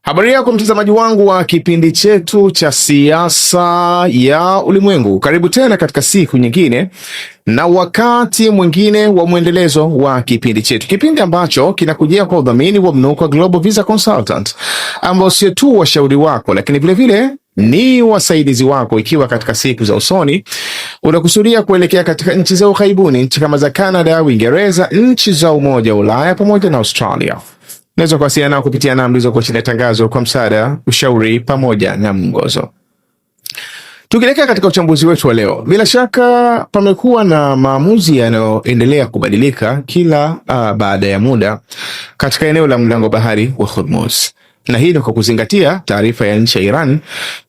Habari yako mtazamaji wangu wa kipindi chetu cha siasa ya ulimwengu. Karibu tena katika siku nyingine na wakati mwingine wa mwendelezo wa kipindi chetu. Kipindi ambacho kinakujia kwa udhamini wa Mnukwa Global Visa Consultant, ambao sio tu washauri wako lakini vile vile ni wasaidizi wako ikiwa katika siku za usoni unakusudia kuelekea katika nchi za ughaibuni, nchi kama za Canada, Uingereza, nchi za Umoja wa Ulaya pamoja na Australia. Naweza kuwasiliana nao kupitia namba zilizo chini ya tangazo kwa msaada, ushauri pamoja na mwongozo. Tukielekea katika uchambuzi wetu wa leo, bila shaka pamekuwa na maamuzi yanayoendelea kubadilika kila baada ya muda katika eneo la mlango bahari wa Hormuz. Na hii ni kwa kuzingatia taarifa ya nchi ya Iran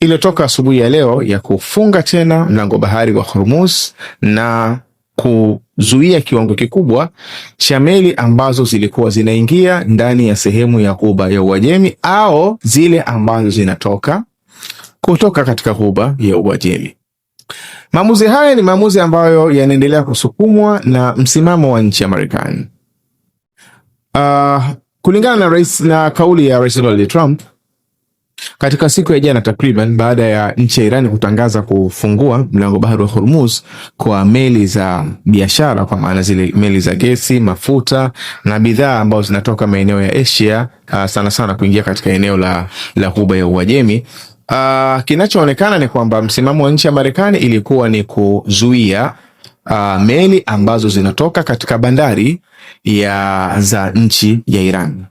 iliyotoka asubuhi ya leo ya kufunga tena mlango bahari wa Hormuz na kuzuia kiwango kikubwa cha meli ambazo zilikuwa zinaingia ndani ya sehemu ya Ghuba ya Uajemi au zile ambazo zinatoka kutoka katika Ghuba ya Uajemi. Maamuzi haya ni maamuzi ambayo yanaendelea kusukumwa na msimamo wa nchi ya Marekani. Kulingana na kauli ya Rais Donald Trump katika siku ya jana, takriban baada ya nchi ya Iran kutangaza kufungua mlango bahari wa Hormuz kwa meli za biashara, kwa maana zile meli za gesi, mafuta na bidhaa ambazo zinatoka maeneo ya Asia sana sana kuingia katika eneo la Ghuba ya Uajemi, kinachoonekana ni kwamba msimamo wa nchi ya Marekani ilikuwa ni kuzuia meli ambazo zinatoka katika bandari za nchi ya Iran.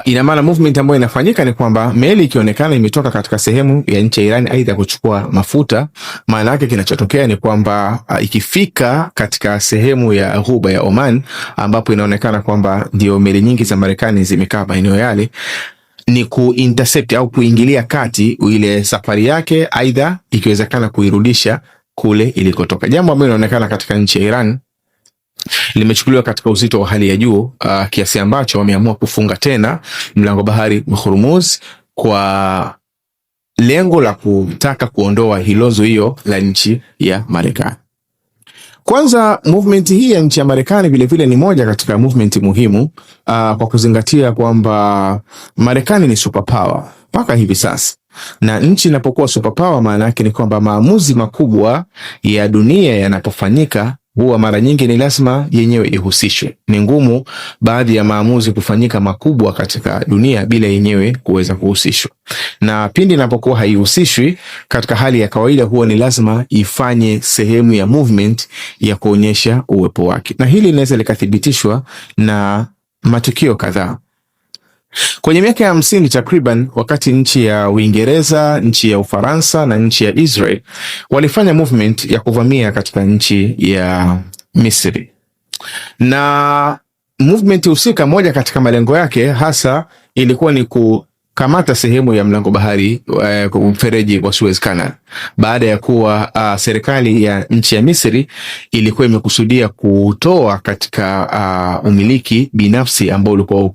Ina maana movement ambayo inafanyika ni kwamba meli ikionekana imetoka katika sehemu ya nchi ya Iran aidha kuchukua mafuta, maana yake kinachotokea ni kwamba ikifika katika sehemu ya Ghuba ya Oman ambapo inaonekana kwamba ndio meli nyingi za Marekani zimekaa maeneo yale, ni kuintercept au kuingilia kati ile safari yake, aidha ikiwezekana kuirudisha kule ilikotoka. Jambo ambalo linaonekana katika nchi ya Iran limechukuliwa katika uzito wa hali ya juu kiasi ambacho wameamua kufunga tena mlango bahari wa Hormuz kwa lengo la kutaka kuondoa hilo zuio la nchi ya Marekani. Kwanza, movement hii ya nchi ya Marekani vile vile ni moja katika movement muhimu kwa kuzingatia kwamba Marekani ni superpower mpaka hivi sasa. Na nchi inapokuwa superpower, maana yake ni kwamba maamuzi makubwa ya dunia yanapofanyika huwa mara nyingi ni lazima yenyewe ihusishwe. Ni ngumu baadhi ya maamuzi kufanyika makubwa katika dunia bila yenyewe kuweza kuhusishwa. Na pindi inapokuwa haihusishwi katika hali ya kawaida, huwa ni lazima ifanye sehemu ya movement ya kuonyesha uwepo wake. Na hili linaweza likathibitishwa na matukio kadhaa. Kwenye miaka ya 50 takriban, wakati nchi ya Uingereza, nchi ya Ufaransa na nchi ya Israel walifanya movement ya kuvamia katika nchi ya Misri, na movement husika, moja katika malengo yake hasa ilikuwa ni kukamata sehemu ya mlango bahari mfereji wa Suez Canal, baada ya kuwa serikali ya nchi ya Misri ilikuwa imekusudia kutoa katika umiliki binafsi ambao ulikuwa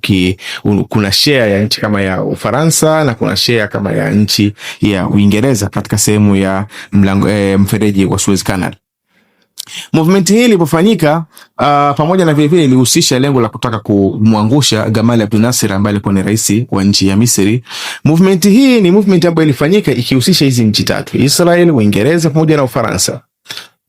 kuna share ya nchi kama ya Ufaransa na kuna share kama ya nchi ya Uingereza katika sehemu ya mfereji wa Suez Canal. Movement hii ilipofanyika pamoja na vile vile ilihusisha lengo la kutaka kumwangusha Gamal Abdel Nasser ambaye alikuwa ni rais wa nchi ya Misri. Movement hii ni movement ambayo ilifanyika ikihusisha hizi nchi tatu, Israel, Uingereza pamoja na Ufaransa,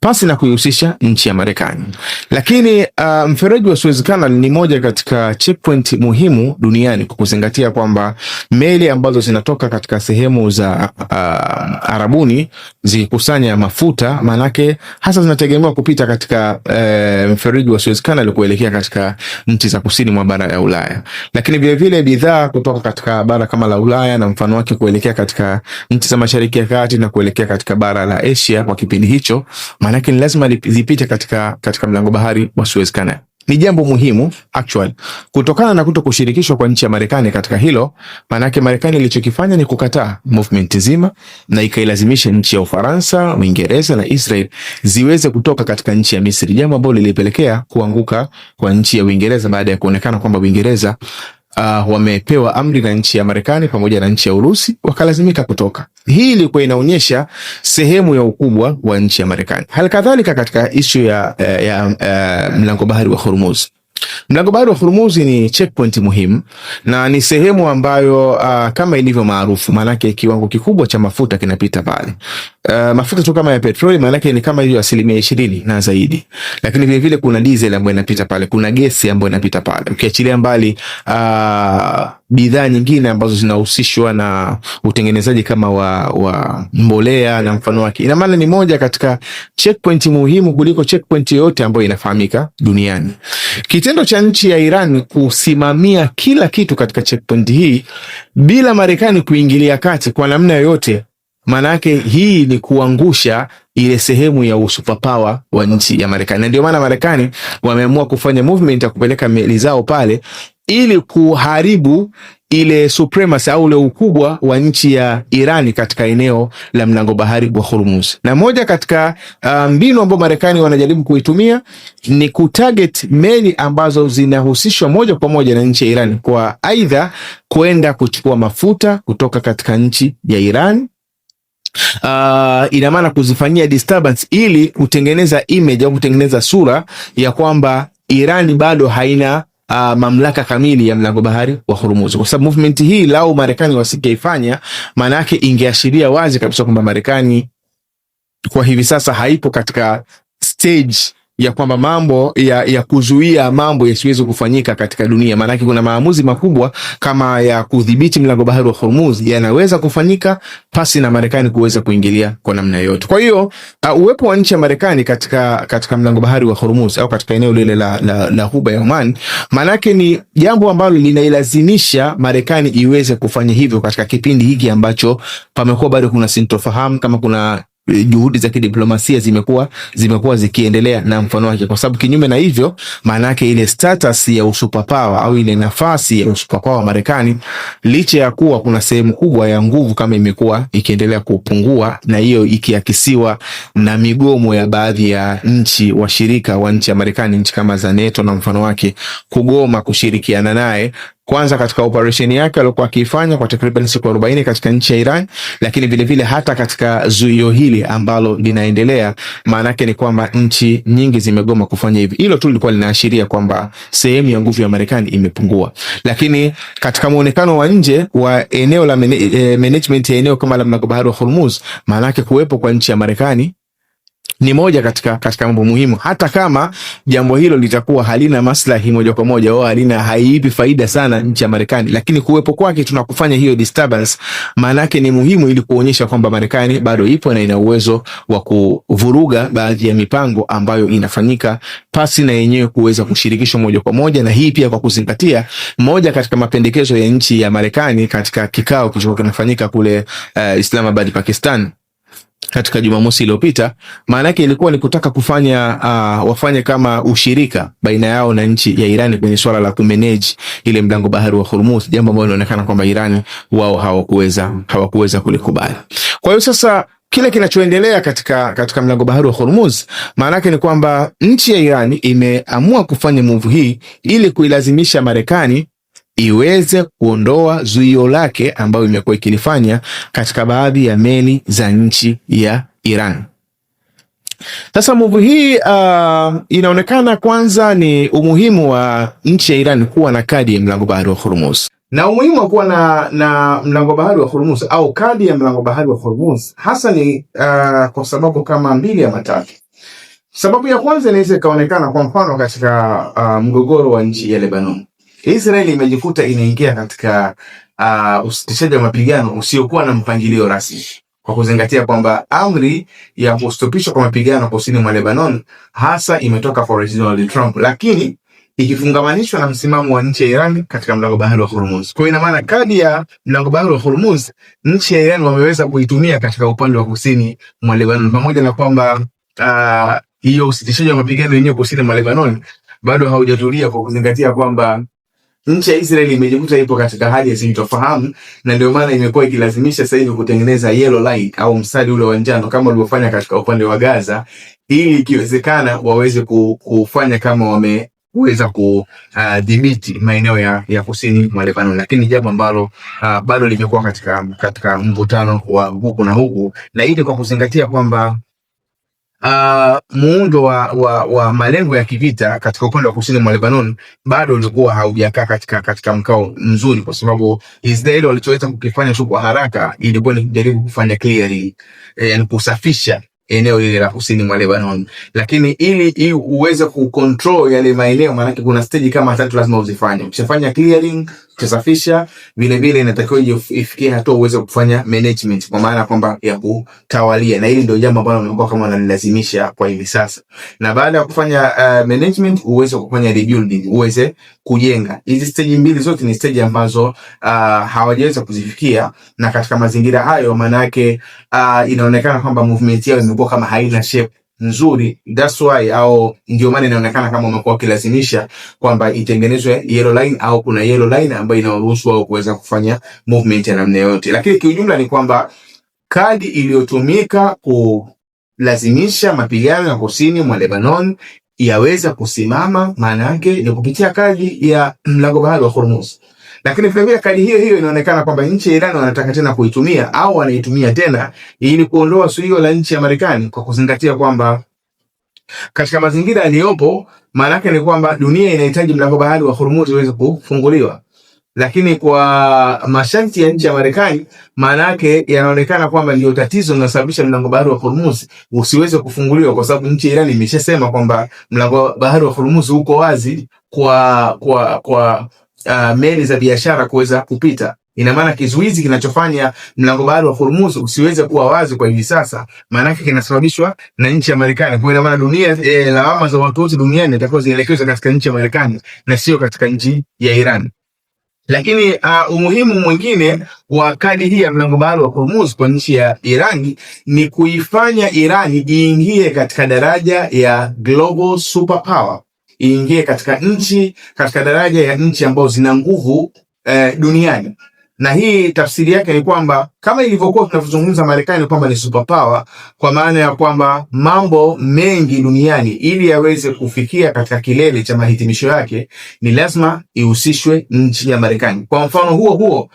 pasi na kuihusisha nchi ya Marekani. Lakini mfereji wa Suez Canal ni moja katika checkpoint muhimu duniani kwa kuzingatia kwamba meli ambazo zinatoka katika sehemu za Arabuni zikusanya mafuta, manake hasa zinategemewa kupita katika mfereji wa Suez Canal kuelekea katika nchi za kusini mwa bara ya Ulaya. Lakini vile vile bidhaa kutoka katika bara kama la Ulaya na mfano wake kuelekea katika nchi za Mashariki ya Kati na kuelekea katika bara la Asia kwa kipindi hicho, manake ni lazima zipite katika mlango bahari wa Suez Canal. Ni jambo muhimu actually kutokana na kutokushirikishwa kwa nchi ya Marekani katika hilo. Manake Marekani ilichokifanya ni kukataa movement nzima na ikailazimisha nchi ya Ufaransa, Uingereza na Israel ziweze kutoka katika nchi ya Misri, jambo ambalo lilipelekea kuanguka kwa nchi ya Uingereza baada ya kuonekana kwamba Uingereza wamepewa amri na nchi ya Marekani pamoja na nchi ya Urusi, wakalazimika kutoka. Hii ilikuwa inaonyesha sehemu ya ukubwa wa nchi ya Marekani. Halikadhalika katika issue ya mlango bahari wa Hormuz, Mlango bahari wa Hormuz ni checkpoint muhimu na ni sehemu ambayo kama ilivyo maarufu, maanake kiwango kikubwa cha mafuta kinapita pale. Mafuta tu kama ya petroli, maanake ni kama hiyo 20% na zaidi, lakini vile vile kuna diesel ambayo inapita pale, kuna gesi ambayo inapita pale, ukiachilia mbali bidhaa nyingine ambazo zinahusishwa na utengenezaji kama wa mbolea na mfano wake. Ina maana ni moja katika checkpoint muhimu kuliko checkpoint yote ambayo inafahamika duniani. Kitendo cha nchi ya Iran kusimamia kila kitu katika checkpoint hii bila Marekani kuingilia kati kwa namna yoyote, manake hii ni kuangusha ile sehemu ya superpower wa nchi ya Marekani. Na ndio maana Marekani wameamua kufanya movement ya kupeleka meli zao pale ili kuharibu ile supremacy au ule ukubwa wa nchi ya Irani katika eneo la mlango bahari wa Hormuz. Na moja katika mbinu ambayo Marekani wanajaribu kuitumia ni kutarget meli ambazo zinahusishwa moja kwa moja na nchi ya Irani, kwa aidha kwenda kuchukua mafuta kutoka katika nchi ya Irani. Ina maana kuzifanyia disturbance ili kutengeneza image au kutengeneza sura ya kwamba Irani bado haina mamlaka kamili ya mlango bahari wa Hormuz. Kwa sababu movement hii lao Marekani wasingeifanya, maana yake ingeashiria wazi kabisa kwamba Marekani kwa hivi sasa haipo katika stage ya kwamba mambo ya kuzuia mambo yasiweze kufanyika katika dunia. Maana yake kuna maamuzi makubwa kama ya kudhibiti mlango bahari wa Hormuz yanaweza kufanyika pasi na Marekani kuweza kuingilia kwa namna yoyote. Kwa hiyo uwepo wa nchi ya Marekani katika mlango bahari wa Hormuz au katika eneo lile la Ghuba ya Oman, maana yake ni jambo ambalo linailazimisha Marekani iweze kufanya hivyo katika kipindi hiki ambacho pamekuwa bado kuna sintofahamu, kama kuna juhudi za kidiplomasia zimekuwa zikiendelea na mfano wake. Kwa sababu kinyume na hivyo, maana yake ile status ya superpower au ile nafasi ya superpower wa Marekani, licha ya kuwa kuna sehemu kubwa ya nguvu kama imekuwa ikiendelea kupungua, na hiyo ikiakisiwa na migomo ya baadhi ya nchi washirika wa nchi ya Marekani, nchi kama za NATO na mfano wake, kugoma kushirikiana naye, kwanza katika operation yake aliyokuwa akifanya kwa takriban siku 40 katika nchi ya Iran, lakini vile vile hata katika zuio hili ambalo linaendelea, maana yake ni kwamba nchi nyingi zimegoma kufanya hivi. Hilo tu lilikuwa linaashiria kwamba sehemu ya nguvu ya Marekani imepungua. Lakini katika muonekano wa nje wa eneo la management ya eneo kama la mlango bahari wa Hormuz, maana yake kuwepo kwa nchi ya Marekani ni moja katika mambo muhimu, hata kama jambo hilo litakuwa halina maslahi moja kwa moja au haiipi faida sana nchi ya Marekani, lakini kuwepo kwake tunakufanya hiyo disturbance, maana yake ni muhimu ili kuonyesha kwamba Marekani bado ipo na ina uwezo wa kuvuruga baadhi ya mipango ambayo inafanyika pasi na yenyewe kuweza kushirikishwa moja kwa moja. Na hii pia kwa kuzingatia moja katika mapendekezo ya nchi ya Marekani katika kikao kilichokuwa kinafanyika kule Islamabad, Pakistan, katika Jumamosi iliyopita, maana yake ilikuwa ni kutaka kufanya wafanye kama ushirika baina yao na nchi ya Irani kwenye swala la kumanage ile mlango bahari wa Hormuz, jambo ambalo linaonekana kwamba Irani wao hawakuweza kulikubali. Kwa hiyo sasa kile kinachoendelea katika mlango bahari wa Hormuz, maana yake ni kwamba nchi ya Irani imeamua kufanya move hii ili kuilazimisha Marekani iweze kuondoa zuio lake ambayo imekuwa ikilifanya katika baadhi ya meli za nchi ya Iran. Sasa move hii inaonekana kwanza ni umuhimu wa nchi ya Iran kuwa na kadi ya mlango bahari wa Hormuz. Na umuhimu wa kuwa na mlango bahari wa Hormuz au kadi ya mlango bahari wa Hormuz hasa ni kwa sababu kama mbili ya matatu. Sababu ya kwanza inaweza ikaonekana kwa mfano katika mgogoro wa nchi ya Lebanon. Israeli imejikuta inaingia katika usitishaji wa mapigano usiokuwa na mpangilio rasmi, kwa kuzingatia kwamba amri ya kustopishwa kwa mapigano kusini mwa Lebanon hasa imetoka kwa Rais Donald Trump, lakini ikifungamanishwa na msimamo wa nchi ya Iran katika mlango bahari wa Hormuz. Kwa ina maana kadi ya mlango bahari wa Hormuz nchi ya Iran wameweza kuitumia katika upande wa kusini mwa Lebanon, pamoja na kwamba hiyo usitishaji wa mapigano yenyewe kusini mwa Lebanon bado haujatulia, kwa kuzingatia kwamba nchi ya Israeli imejikuta ipo katika hali ya sintofahamu, na ndio maana imekuwa ikilazimisha sasa hivi kutengeneza yellow line au mstari ule wa njano kama walivyofanya katika upande wa Gaza, ili ikiwezekana waweze kufanya kama wameweza kudhibiti maeneo ya kusini mwa Lebanon. Lakini jambo ambalo bado limekuwa katika mvutano wa huku na huku, na ili kwa kuzingatia kwamba muundo wa malengo ya kivita katika upande wa kusini mwa Lebanon bado ulikuwa haujakaa katika mkao mzuri, kwa sababu Israeli walichoweza kukifanya tu kwa haraka ilikuwa ni kujaribu kufanya clearing, yani kusafisha eneo lile la kusini mwa Lebanon, lakini ili uweze kucontrol yale maeneo, maana kuna stage kama 3 lazima uzifanye. Ukishafanya clearing, ukisafisha, vile vile inatakiwa ifikie hatua uweze kufanya management, kwa maana kwamba ya kutawalia, na hili ndio jambo ambalo nimekuwa kama wananilazimisha kwa hivi sasa. Na baada ya kufanya management, uweze kufanya rebuilding, uweze kujenga. Hizi stage mbili zote ni stage ambazo hawajaweza kuzifikia, na katika mazingira hayo maana yake inaonekana kwamba movement yao imekuwa kama haina shape nzuri. That's why, au ndio maana inaonekana kama wamekuwa kilazimisha kwamba itengenezwe yellow line, au kuna yellow line ambayo inawaruhusu wao kuweza kufanya movement ya namna yote. Lakini kiujumla ni kwamba kadi iliyotumika kulazimisha mapigano ya kusini mwa Lebanon yaweza kusimama, maana yake ni kupitia kadi ya mlango bahari wa Hormuz. Lakini vile kadi hiyo inaonekana kwamba nchi ya Iran wanataka tena kuitumia, au wanaitumia tena ili kuondoa suio la nchi ya Marekani, kwa kuzingatia kwamba katika mazingira yaliyopo, maana yake ni kwamba dunia inahitaji mlango bahari wa Hormuz uweze kufunguliwa. Lakini kwa masharti ya nchi ya Marekani, maana yake yanaonekana kwamba ndio tatizo linasababisha mlango bahari wa Hormuz usiweze kufunguliwa, kwa sababu nchi ya Iran imeshasema kwamba mlango bahari wa Hormuz uko wazi kwa meli za biashara kuweza kupita. Ina maana kizuizi kinachofanya mlango bahari wa Hormuz usiweze kuwa wazi kwa hivi sasa, maana yake kinasababishwa na nchi ya Marekani. Kwa hiyo ina maana dunia, lawama za watu wote duniani itakuwa zielekezwe katika nchi ya Marekani na sio katika nchi ya Iran. Lakini umuhimu mwingine wa kadi hii ya mlango bahari wa Hormuz kwa nchi ya Iran ni kuifanya Iran iingie katika daraja ya global superpower, iingie katika daraja ya nchi ambazo zina nguvu duniani. Na hii tafsiri yake ni kwamba kama ilivyokuwa tunavyozungumza Marekani kwamba ni superpower, kwa maana ya kwamba mambo mengi duniani ili yaweze kufikia katika kilele cha mahitimisho yake ni lazima ihusishwe nchi ya Marekani. Kwa mfano huo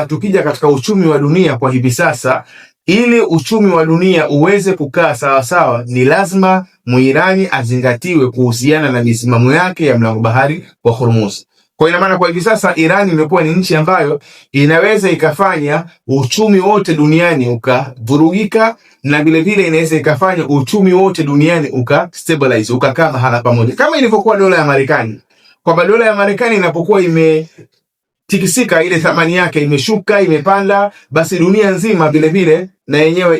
tukija katika uchumi wa dunia kwa hivi sasa, ili uchumi wa dunia uweze kukaa sawa sawa, ni lazima Muirani azingatiwe kuhusiana na misimamo yake ya mlango bahari wa Hormuz. Kwa ina maana kwa hivi sasa Iran imekuwa ni nchi ambayo inaweza ikafanya uchumi wote duniani ukavurugika, na vile vile inaweza ikafanya uchumi wote duniani ukastabilize, ukakaa mahala pamoja, kama ilivyokuwa dola ya Marekani. Kwamba dola ya Marekani inapokuwa tikisika, ile thamani yake imeshuka, imepanda, basi dunia nzima vile vile na yenyewe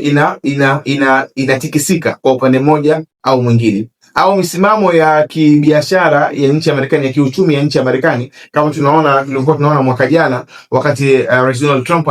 inatikisika kwa upande mmoja au mwingine. Au misimamo ya kibiashara ya nchi ya Marekani, ya kiuchumi ya nchi ya Marekani, kama tunaona mwaka jana wakati Rais Donald Trump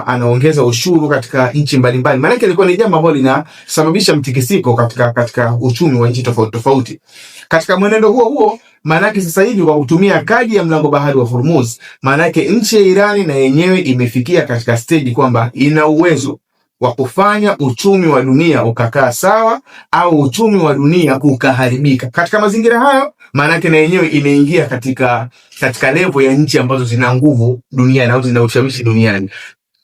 anaongeza ushuru katika nchi mbalimbali, maana yake ilikuwa ni jambo ambalo linasababisha mtikisiko katika uchumi wa nchi tofauti tofauti. Katika mwenendo huo maana yake sasa hivi kwa kutumia kadi ya mlango bahari wa Hormuz, maana yake nchi ya Irani na yenyewe imefikia katika stage kwamba ina uwezo wa kufanya uchumi wa dunia ukakaa sawa, au uchumi wa dunia ukaharibika. Katika mazingira hayo, maana yake na yenyewe imeingia katika level ya nchi ambazo zina nguvu duniani au zina ushawishi duniani.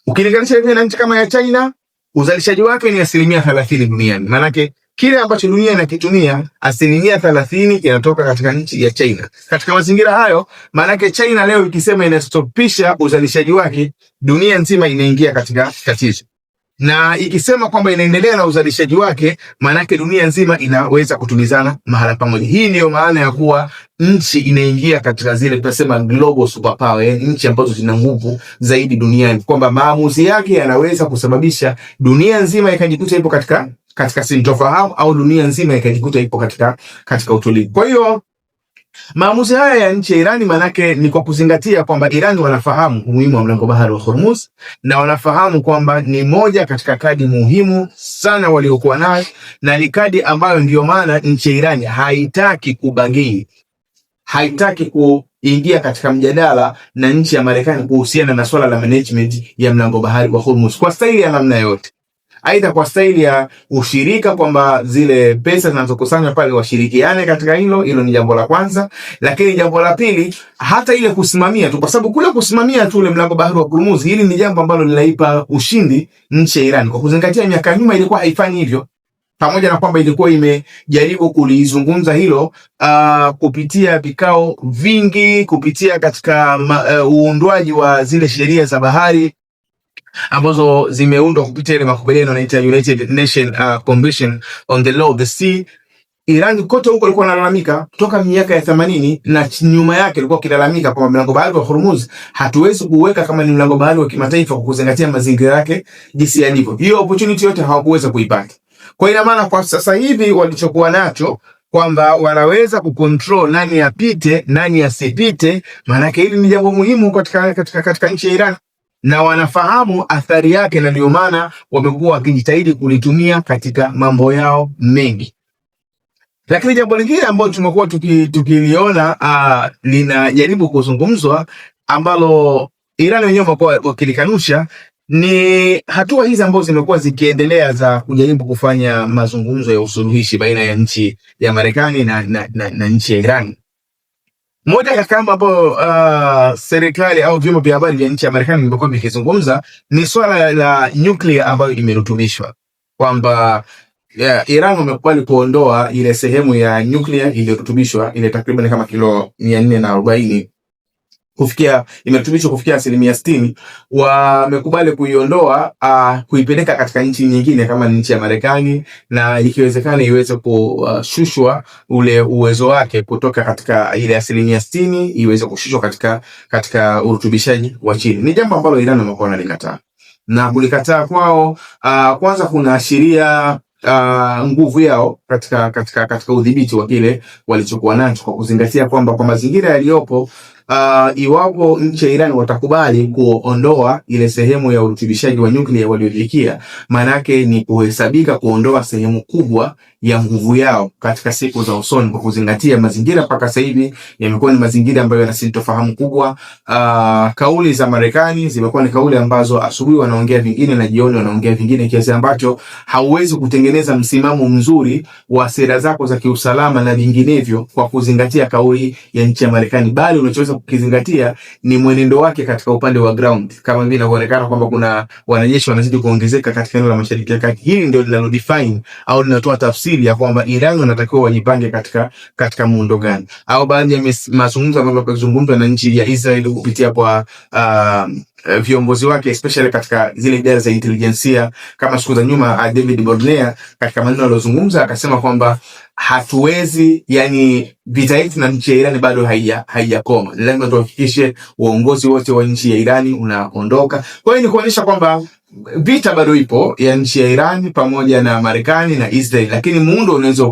Ukilinganisha na nchi kama ya China, uzalishaji wake ni 30% duniani. Maana yake kile ambacho dunia inakitumia 30% inatoka katika nchi ya China. Katika mazingira hayo, maana yake China leo ikisema inastopisha uzalishaji wake, dunia nzima inaingia katika tatizo. Na ikisema kwamba inaendelea na uzalishaji wake, maana yake dunia nzima inaweza kutulizana mahala pamoja. Hii ndiyo maana ya kuwa nchi inaingia katika zile tunasema global superpower, nchi ambazo zina nguvu zaidi duniani, kwamba maamuzi yake yanaweza kusababisha dunia nzima ikajikuta ipo katika sintofahamu, au dunia nzima ikajikuta ipo katika utulivu. Kwa hiyo maamuzi haya ya nchi ya Irani manake ni kwa kuzingatia kwamba Irani wanafahamu umuhimu wa mlango bahari wa Hormuz, na wanafahamu kwamba ni moja katika kadi muhimu sana waliokuwa nayo, na ni kadi ambayo ndio maana nchi ya Irani haitaki kubagii, haitaki kuingia katika mjadala na nchi ya Marekani kuhusiana na swala la management ya mlango bahari wa Hormuz kwa staili ya namna yote. Aidha kwa staili ya ushirika, kwamba zile pesa zinazokusanywa pale washirikiane katika hilo ni jambo la kwanza. Lakini jambo la pili, hata ile kusimamia tu, kwa sababu kule kusimamia tu ule mlango bahari wa Hormuz, hili ni jambo ambalo linaipa ushindi nchi ya Iran, kwa kuzingatia miaka nyuma ilikuwa haifanyi hivyo. pamoja na kwamba ilikuwa imejaribu kulizungumza hilo kupitia vikao vingi, kupitia katika uundwaji wa zile sheria za bahari ambazo zimeundwa kupitia ile makubaliano yanaita United Nations Convention on the Law of the Sea. Iran kote huko alikuwa analalamika toka miaka ya 80 na nyuma yake alikuwa akilalamika kwamba mlango bahari wa Hormuz hatuwezi kuweka kama ni mlango bahari wa kimataifa kwa kuzingatia mazingira yake jinsi yalivyo. Hiyo opportunity yote hawakuweza kuipata. Kwa ina maana kwa sasa hivi walichokuwa nacho kwamba wanaweza kucontrol nani apite, nani asipite, maana hili ni jambo muhimu katika nchi ya Iran na wanafahamu athari yake, na ndio maana wamekuwa wakijitahidi kulitumia katika mambo yao mengi. Lakini jambo lingine ambalo tumekuwa tukiliona linajaribu kuzungumzwa ambalo Iran wenyewe wamekuwa wakilikanusha ni hatua hizi ambazo zimekuwa zikiendelea za kujaribu kufanya mazungumzo ya usuluhishi baina ya nchi ya Marekani na nchi ya Iran. Moja katika mambo ambayo serikali au vyombo vya habari vya nchi ya Marekani vimekuwa vikizungumza ni swala la nyuklia ambayo imerutubishwa, kwamba Iran wamekubali kuondoa ile sehemu ya nyuklia iliyorutubishwa ile takriban kama kilo 440 imerutubishwa kufikia 60%. Wamekubali kuiondoa kuipeleka katika nchi nyingine kama nchi ya Marekani, na ikiwezekana iweze kushushwa ule uwezo wake kutoka katika ile 60% iweze kushushwa katika urutubishaji wa chini. Ni jambo ambalo Iran wamekuwa wanalikataa, na kulikataa kwao kwanza kuna ashiria nguvu yao katika udhibiti wa kile walichokuwa nacho, kwa kuzingatia kwamba kwa mazingira yaliyopo iwapo nchi ya Iran watakubali kuondoa ile sehemu ya urutubishaji wa nyuklia waliojikia, maana yake ni kuhesabika kuondoa sehemu kubwa ya nguvu yao katika siku za usoni, kwa kuzingatia mazingira mpaka sasa hivi yamekuwa ni mazingira ambayo yana sintofahamu kubwa. Kauli za Marekani zimekuwa ni kauli ambazo asubuhi wanaongea vingine na jioni wanaongea vingine, kiasi ambacho hauwezi kutengeneza msimamo mzuri wa sera zako za kiusalama na vinginevyo kwa kuzingatia kauli ya nchi ya Marekani, bali unachoweza kukizingatia ni mwenendo wake katika upande wa ground, kama vile inaonekana kwamba kuna wanajeshi wanazidi kuongezeka katika eneo la Mashariki ya Kati. Hili ndio linalo define au linatoa tafsiri ya kwamba Iran wanatakiwa wajipange katika muundo gani, au baadhi ya mazungumzo ambayo yakizungumzwa na nchi ya Israel kupitia kwa viongozi wake especially katika zile idara za intelijensia. Kama siku za nyuma David Bornea katika maneno aliyozungumza akasema kwamba hatuwezi, yani vita yetu na nchi ya Iran bado haijakoma, lazima tuhakikishe uongozi wote wa nchi ya Iran unaondoka. Kwa hiyo ni kuonyesha kwamba vita bado ipo ya nchi ya Iran pamoja na Marekani na Israel, lakini muundo unaweza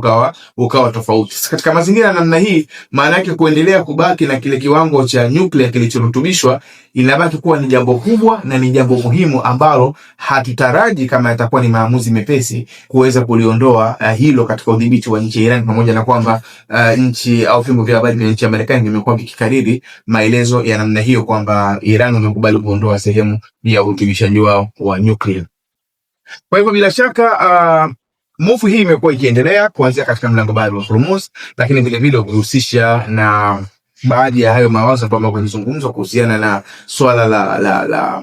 ukawa tofauti. Katika mazingira ya namna hii, maana yake kuendelea kubaki na kile kiwango cha nyuklia kilichorutubishwa inabaki kuwa ni jambo kubwa na ni jambo muhimu ambalo hatutaraji kama yatakuwa ni maamuzi mepesi kuweza kuliondoa hilo katika udhibiti wa nchi ya Iran, pamoja na kwamba nchi au vyombo vya habari vya nchi ya Marekani vimekuwa vikikariri maelezo ya namna hiyo kwamba Iran wamekubali kuondoa sehemu ya urutubishaji wao wa nyuklia. Kwa hivyo bila shaka move hii imekuwa ikiendelea kuanzia katika mlango bahari wa Hormuz, lakini vile vile kuhusisha na baadhi ya hayo mawazo ambayo yanazungumzwa kuhusiana na swala la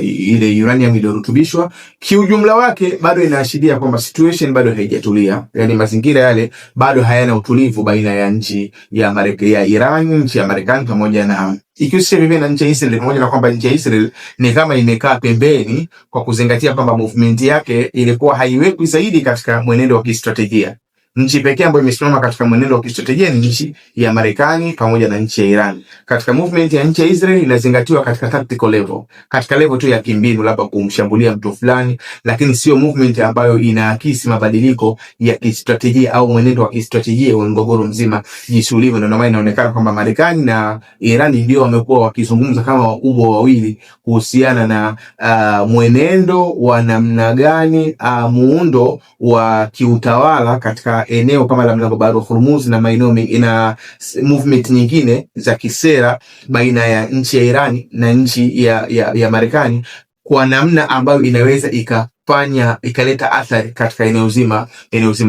ile uranium iliyorutubishwa. Kiujumla wake bado inaashiria kwamba situation bado haijatulia, yani mazingira yale bado hayana utulivu baina ya nchi ya Iran, nchi ya Marekani pamoja na ikihusisha vivyo na nchi ya Israel, pamoja na kwamba nchi ya Israel ni kama imekaa pembeni kwa kuzingatia kwamba movement yake ilikuwa haiwekwi zaidi katika mwenendo wa kistratejia. Nchi pekee ambayo imesimama katika mwenendo wa kistratejia ni nchi ya Marekani pamoja na nchi ya Iran. Katika movement ya nchi ya Israel inazingatiwa katika tactical level, katika level tu ya kimbinu, labda kumshambulia mtu fulani, lakini sio movement ambayo inaakisi mabadiliko ya kistratejia au mwenendo wa kistratejia wa mgogoro mzima jinsi ulivyo. Ndio maana inaonekana kwamba Marekani na Iran ndio wamekuwa wakizungumza kama wakubwa wawili kuhusiana na mwenendo wa namna gani muundo wa kiutawala katika eneo kama la mlango bahari wa Hormuz na maeneo na movement nyingine za kisera baina ya nchi ya Iran na nchi ya Marekani, kwa namna ambayo inaweza ikaleta athari katika eneo zima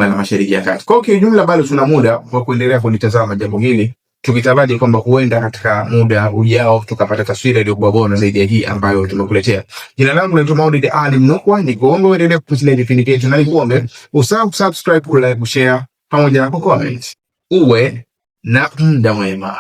la Mashariki ya Kati. Kwa hiyo jumla bado tuna muda wa kuendelea kulitazama jambo hili tukitaraji kwamba huenda katika muda ujao tukapata taswira iliyokuwa bora zaidi ya hii ambayo tumekuletea. Jina langu naitwa Maulid Ali Mnukwa, nikuombe uendelee kufuatilia vipindi vyetu na nikuombe usahau kusubscribe, kulike, kushare pamoja na kucomment. Uwe na muda mwema.